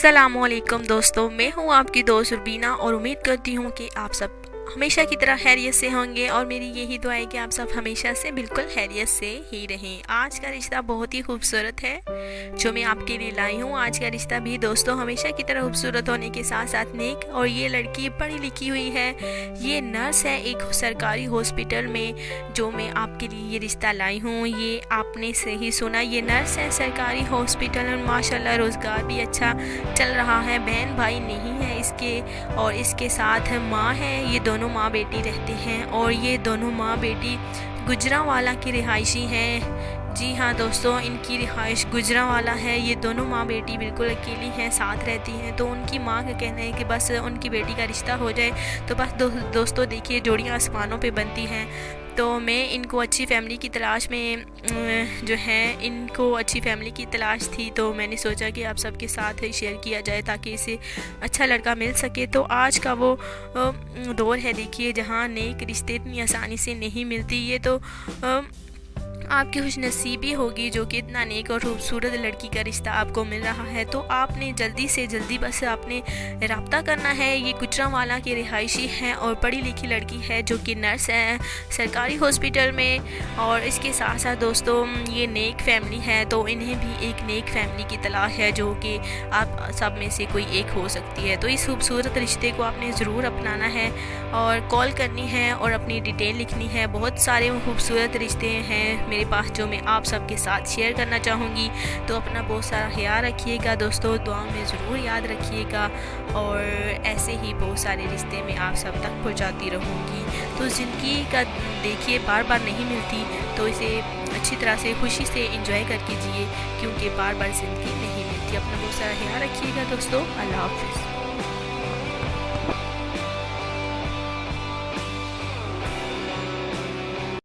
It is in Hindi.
अस्सलामुअलैकुम दोस्तों, मैं हूँ आपकी दोस्त रुबीना और उम्मीद करती हूँ कि आप सब हमेशा की तरह खैरियत से होंगे और मेरी यही दुआ है कि आप सब हमेशा से बिल्कुल खैरियत से ही रहें। आज का रिश्ता बहुत ही खूबसूरत है जो मैं आपके लिए लाई हूँ। आज का रिश्ता भी दोस्तों हमेशा की तरह खूबसूरत होने के साथ साथ नेक, और ये लड़की पढ़ी लिखी हुई है, ये नर्स है एक सरकारी हॉस्पिटल में जो मैं आपके लिए ये रिश्ता लाई हूँ। ये आपने सही सुना, ये नर्स है सरकारी हॉस्पिटल और माशाल्लाह रोज़गार भी अच्छा चल रहा है। बहन भाई नहीं है इसके, और इसके साथ माँ है। ये दोनों माँ बेटी रहते हैं और ये दोनों माँ बेटी गुजरांवाला की रिहायशी हैं। जी हाँ दोस्तों, इनकी रिहाइश गुजरांवाला है। ये दोनों माँ बेटी बिल्कुल अकेली हैं, साथ रहती हैं। तो उनकी माँ का कहना है कि बस उनकी बेटी का रिश्ता हो जाए तो बस दोस्तों देखिए जोड़ियाँ आसमानों पे बनती हैं। तो मैं इनको अच्छी फ़ैमिली की तलाश में जो है इनको अच्छी फ़ैमिली की तलाश थी, तो मैंने सोचा कि आप सबके साथ शेयर किया जाए ताकि इसे अच्छा लड़का मिल सके। तो आज का वो दौर है देखिए जहाँ नेक रिश्ते इतनी आसानी से नहीं मिलती। ये तो आपकी खुशनसीबी होगी जो कि इतना नेक और खूबसूरत लड़की का रिश्ता आपको मिल रहा है। तो आपने जल्दी से जल्दी बस आपने रब्ता करना है। ये गुजरांवाला की रिहायशी है और पढ़ी लिखी लड़की है जो कि नर्स है सरकारी हॉस्पिटल में, और इसके साथ साथ दोस्तों ये नेक फैमिली है। तो इन्हें भी एक नेक फैमिली की तलाश है जो कि आप सब में से कोई एक हो सकती है। तो इस खूबसूरत रिश्ते को आपने ज़रूर अपनाना है और कॉल करनी है और अपनी डिटेल लिखनी है। बहुत सारे खूबसूरत रिश्ते हैं मेरे पास जो मैं आप सबके साथ शेयर करना चाहूँगी। तो अपना बहुत सारा ख्याल रखिएगा दोस्तों, दुआ में ज़रूर याद रखिएगा, और ऐसे ही बहुत सारे रिश्ते में आप सब तक पहुँचाती रहूँगी। तो ज़िंदगी का देखिए बार बार नहीं मिलती, तो इसे अच्छी तरह से खुशी से एंजॉय करके जिए, क्योंकि बार बार ज़िंदगी नहीं मिलती। अपना बहुत सारा ख्याल रखिएगा दोस्तों। अल्लाह हाफ़िज़।